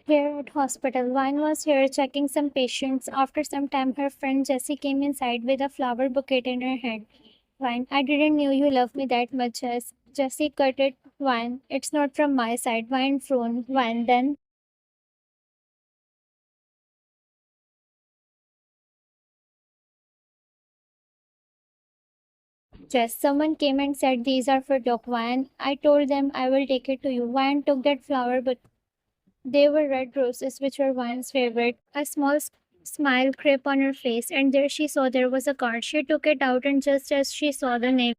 Here at hospital, Vine was here checking some patients. After some time, her friend Jessie came inside with a flower bouquet in her hand. Vine, I didn't know you loved me that much, Jess. Jessie cut it. Vine, it's not from my side. Vine frowned. Vine, then Jess, someone came and said these are for Doc Vine. I told them I will take it to you. Vine took that flower, but they were red roses, which were Vine's favorite. A small smile crept on her face, and there she saw there was a card. She took it out, and just as she saw the name,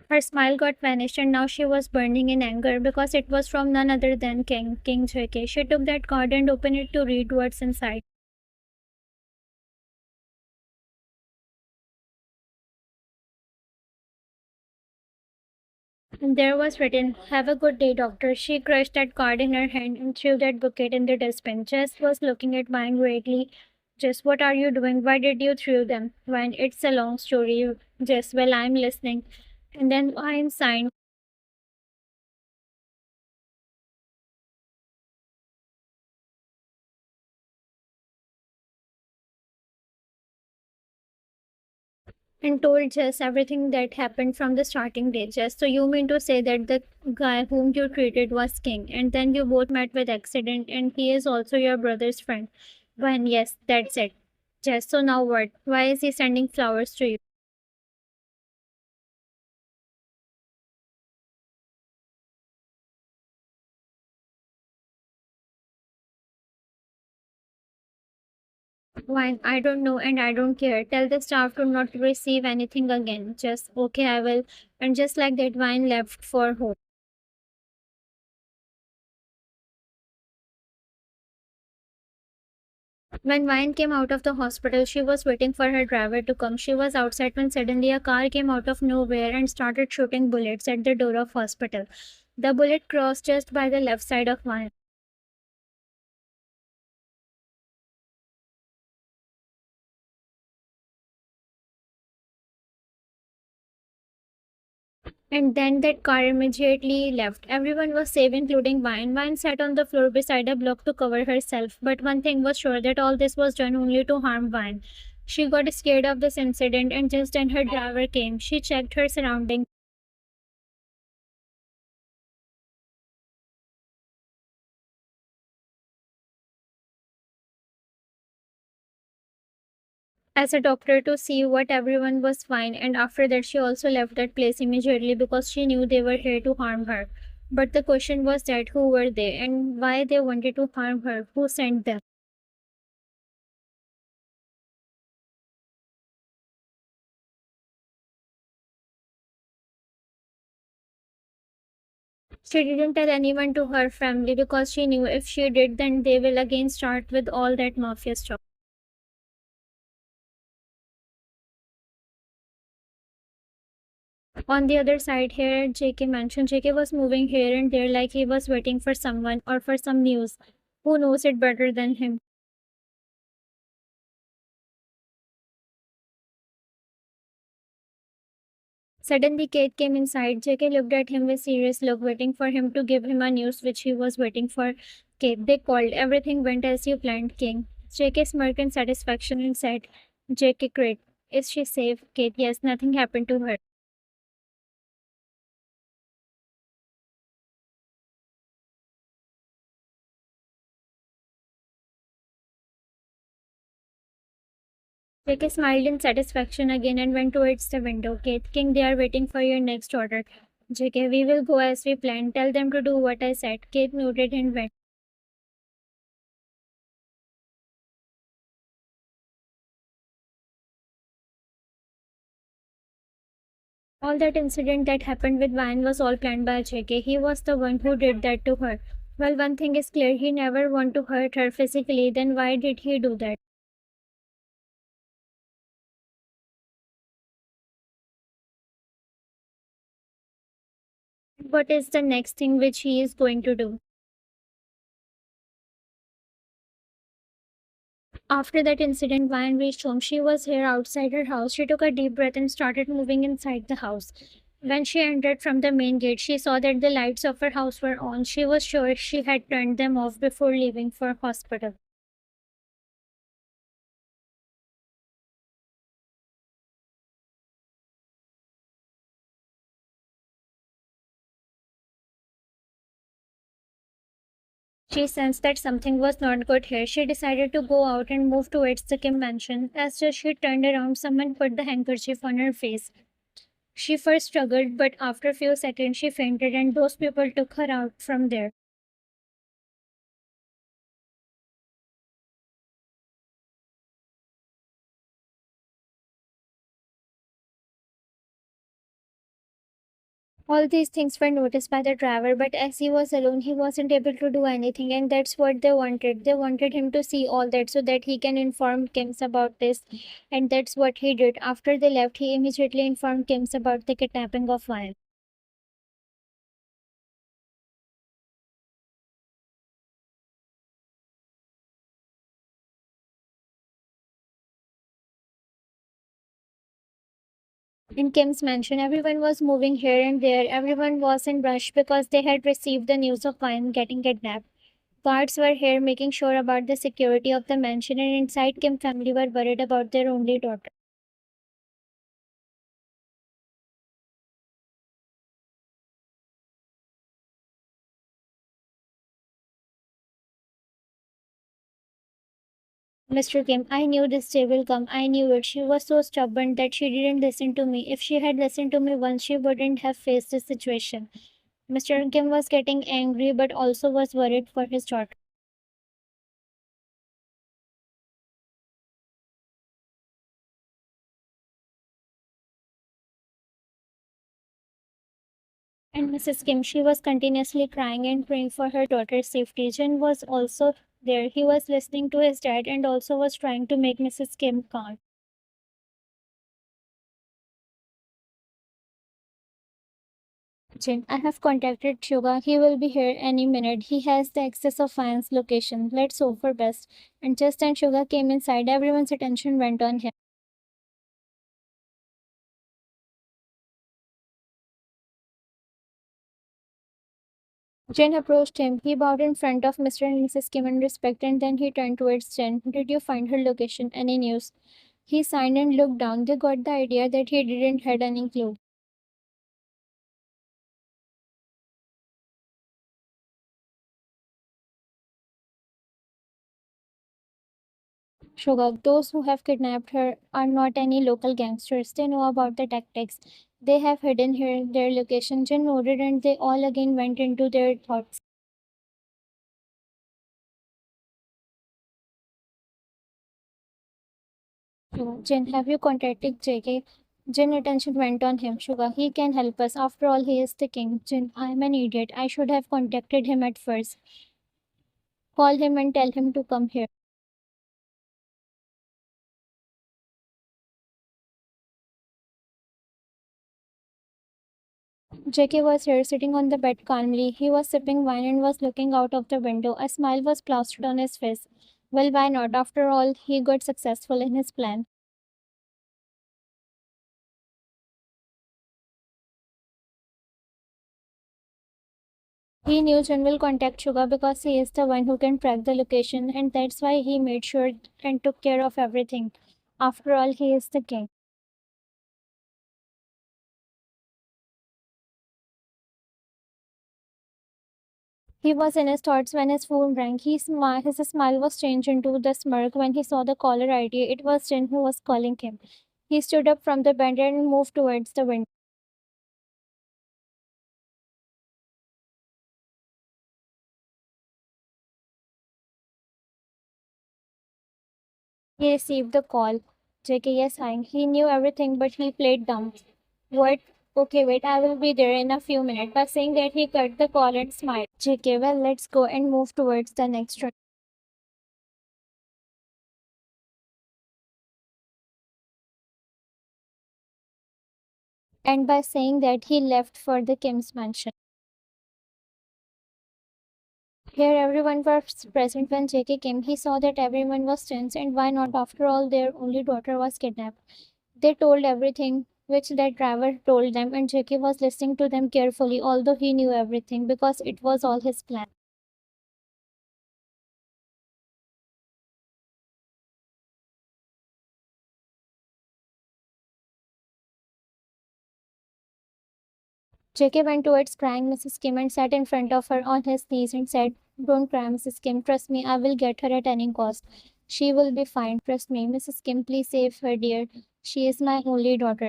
her smile got vanished, and now she was burning in anger because it was from none other than King JK. She took that card and opened it to read what's inside. And there was written, "Have a good day, doctor." She crushed that card in her hand and threw that bouquet in the dustbin. Jess was looking at Vine greatly. Jess, what are you doing? Why did you throw them? Vine, it's a long story. Jess, well, I'm listening. And then Vine signed and told Jess everything that happened from the starting day. Jess, so you mean to say that the guy whom you treated was King, and then you both met with accident, and he is also your brother's friend? Vine, yes, that's it. Jess, so now what? Why is he sending flowers to you? Fine, I don't know and I don't care. Tell the staff to not receive anything again. Just, okay, I will. And just like that, Vine left for home. When Vine came out of the hospital, she was waiting for her driver to come. She was outside when suddenly a car came out of nowhere and started shooting bullets at the door of hospital. The bullet crossed just by the left side of Vine. And then that car immediately left. Everyone was safe, including Vine. Vine sat on the floor beside a block to cover herself. But one thing was sure that all this was done only to harm Vine. She got scared of this incident, and just then her driver came. She checked her surroundings. As a doctor to see what everyone was fine, and after that she also left that place immediately because she knew they were here to harm her. But the question was that who were they and why they wanted to harm her? Who sent them? She didn't tell anyone to her family because she knew if she did, then they will again start with all that mafia stuff. On the other side, here JK mentioned JK was moving here and there like he was waiting for someone or for some news. Who knows it better than him? Suddenly, Kate came inside. JK looked at him with serious look, waiting for him to give him a news which he was waiting for. Kate, they called. Everything went as you planned, King. JK smirked in satisfaction and said, JK, great. Is she safe? Kate, yes, nothing happened to her. JK smiled in satisfaction again and went towards the window. Kate, King, they are waiting for your next order. JK, we will go as we planned. Tell them to do what I said. Kate nodded and went. All that incident that happened with Van was all planned by JK. He was the one who did that to her. Well, one thing is clear, he never wanted to hurt her physically, then why did he do that? What is the next thing which he is going to do? After that incident, Vine reached home. She was here outside her house. She took a deep breath and started moving inside the house. When she entered from the main gate, she saw that the lights of her house were on. She was sure she had turned them off before leaving for hospital. She sensed that something was not good here. She decided to go out and move towards the Kim mansion. As she turned around, someone put the handkerchief on her face. She first struggled, but after a few seconds she fainted and those people took her out from there. All these things were noticed by the driver, but as he was alone, he wasn't able to do anything, and that's what they wanted. They wanted him to see all that so that he can inform Kims about this, and that's what he did. After they left, he immediately informed Kims about the kidnapping of Vine. In Kim's mansion, everyone was moving here and there. Everyone was in rush because they had received the news of Vine getting kidnapped. Guards were here making sure about the security of the mansion, and inside Kim family were worried about their only daughter. Mr. Kim, I knew this day will come. I knew it. She was so stubborn that she didn't listen to me. If she had listened to me once, she wouldn't have faced this situation. Mr. Kim was getting angry but also was worried for his daughter. And Mrs. Kim, she was continuously crying and praying for her daughter's safety. Jin was also there. He was listening to his dad and also was trying to make Mrs. Kim calm. Jin, I have contacted Suga. He will be here any minute. He has the access of Fian's location. Let's hope for best. And just then Suga came inside, everyone's attention went on him. Jin approached him. He bowed in front of Mr. and Mrs. Kim in respect and then he turned towards Jen. Did you find her location? Any news? He signed and looked down. They got the idea that he didn't had any clue. Shogak, those who have kidnapped her are not any local gangsters. They know about the tactics. They have hidden her their location. Jin nodded and they all again went into their thoughts. Jin, have you contacted JK? Jin attention went on him. Sugar, he can help us. After all, he is the king. Jin, I am an idiot. I should have contacted him at first. Call him and tell him to come here. JK was here sitting on the bed calmly. He was sipping wine and was looking out of the window. A smile was plastered on his face. Well, why not? After all, he got successful in his plan. He knew Jin will contact Suga because he is the one who can track the location, and that's why he made sure and took care of everything. After all, he is the king. He was in his thoughts when his phone rang. His smile was changed into the smirk when he saw the caller ID. It was Jin who was calling him. He stood up from the bed and moved towards the window. He received the call. JK sighing. He knew everything, but he played dumb. What? Okay, wait, I will be there in a few minutes. By saying that, he cut the call and smiled. JK, well, let's go and move towards the next room. And by saying that, he left for the Kim's mansion. Here everyone was present when JK came. He saw that everyone was tense, and why not? After all, their only daughter was kidnapped. They told everything which that driver told them, and JK was listening to them carefully, although he knew everything because it was all his plan. JK went towards crying Mrs. Kim and sat in front of her on his knees and said, "Don't cry, Mrs. Kim. Trust me, I will get her at any cost. She will be fine. Trust me. Mrs. Kim, please save her, dear. She is my only daughter."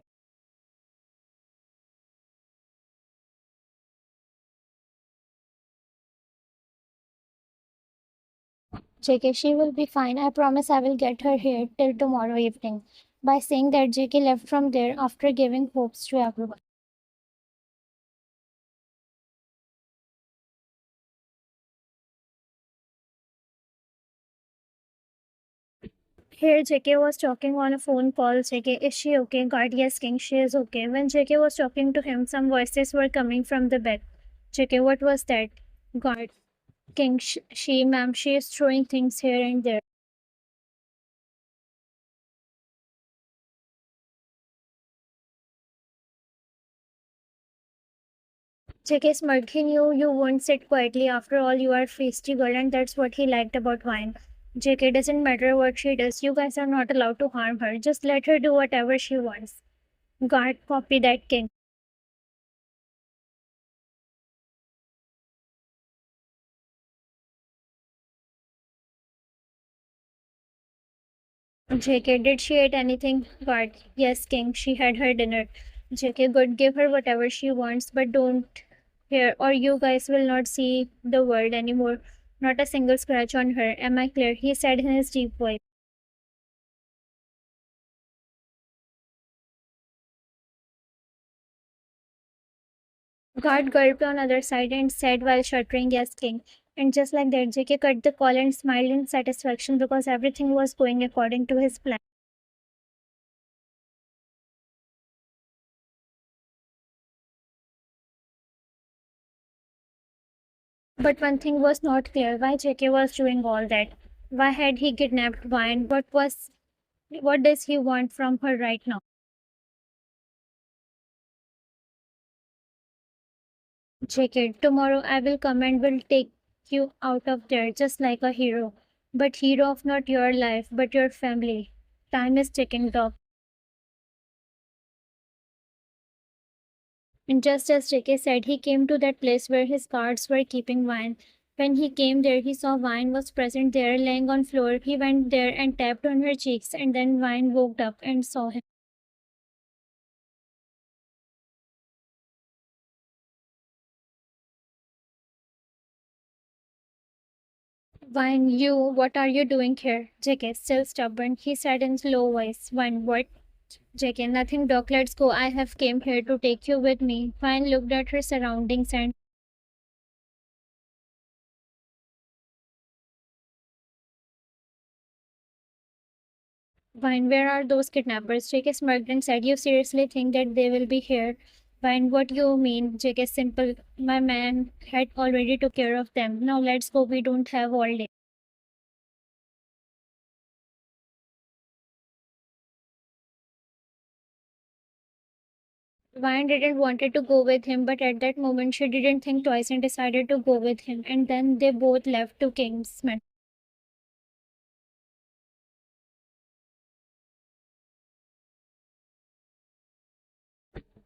JK, she will be fine. I promise I will get her here till tomorrow evening. By saying that, JK left from there after giving hopes to everyone. Here, JK was talking on a phone call. JK, is she okay? Guard, yes, King, she is okay. When JK was talking to him, some voices were coming from the back. JK, what was that? Guard, King, she, ma'am, she is throwing things here and there. JK smirked. He knew you won't sit quietly. After all, you are a feisty girl, and that's what he liked about Wine. JK, doesn't matter what she does. You guys are not allowed to harm her. Just let her do whatever she wants. Guard, copy that, King. JK, did she eat anything? Guard, yes, King. She had her dinner. JK, good. Give her whatever she wants, but don't here, or you guys will not see the world anymore. Not a single scratch on her. Am I clear? He said in his deep voice. Guard gulped on other side and said while shuddering, yes, King. And just like that, JK cut the call and smiled in satisfaction because everything was going according to his plan. But one thing was not clear why JK was doing all that. Why had he kidnapped Vine? What does he want from her right now? JK, tomorrow I will come and will take you out of there just like a hero. But hero of not your life, but your family. Time is ticking, Doc. And just as JK said, he came to that place where his guards were keeping Vine. When he came there, he saw Vine was present there, laying on floor. He went there and tapped on her cheeks, and then Vine woke up and saw him. Vine, what are you doing here? JK, still stubborn. He said in slow voice. Vine, what? JK, nothing, Doc. Let's go. I have came here to take you with me. Vine looked at her surroundings and Vine, where are those kidnappers? JK smirked and said, you seriously think that they will be here? Vine, what do you mean? JK, simple. My man had already took care of them. Now let's go. We don't have all day. Vine didn't wanted to go with him, but at that moment she didn't think twice and decided to go with him. And then they both left to Kingsman.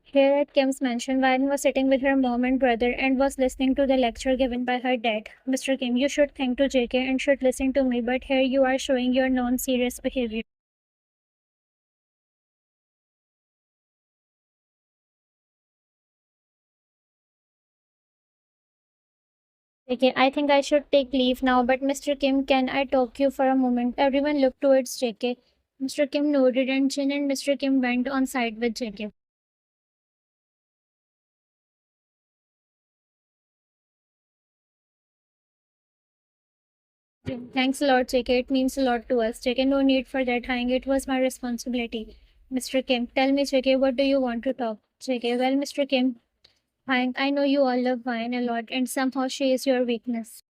Here at Kim's mansion, Vine was sitting with her mom and brother and was listening to the lecture given by her dad. Mr. Kim, you should thank to JK and should listen to me, but here you are showing your non-serious behavior. JK, I think I should take leave now, but Mr. Kim, can I talk you for a moment? Everyone looked towards JK. Mr. Kim nodded and Chin and Mr. Kim went on side with JK. Thanks a lot, JK. It means a lot to us. JK, no need for that, Hang. It was my responsibility. Mr. Kim, tell me, JK, what do you want to talk? JK, well, Mr. Kim, I know you all love wine a lot, and somehow she is your weakness.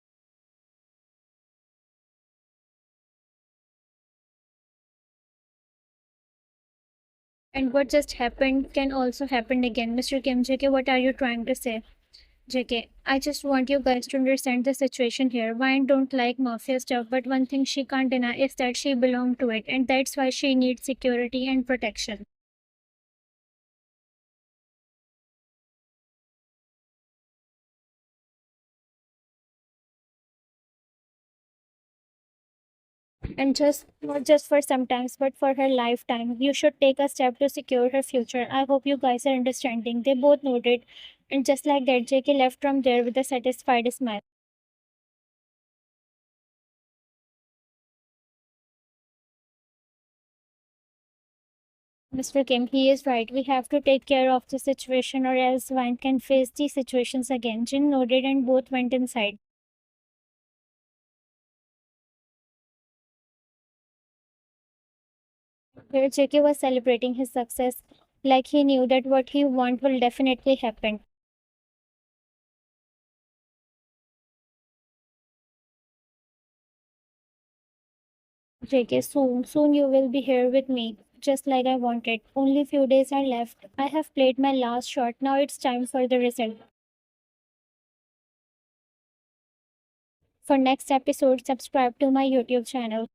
And what just happened can also happen again. Mr. Kim, JK, what are you trying to say? JK, I just want you guys to understand the situation here. Vine don't like mafia stuff, but one thing she can't deny is that she belonged to it, and that's why she needs security and protection. And just not just for sometimes, but for her lifetime, you should take a step to secure her future. I hope you guys are understanding. They both nodded, and just like that, JK left from there with a satisfied smile. Mr. Kim, he is right. We have to take care of the situation, or else one can face these situations again. Jin nodded, and both went inside. Here, JK was celebrating his success, like he knew that what he want will definitely happen. JK, soon you will be here with me, just like I wanted. Only few days are left. I have played my last shot. Now it's time for the result. For next episode, subscribe to my YouTube channel.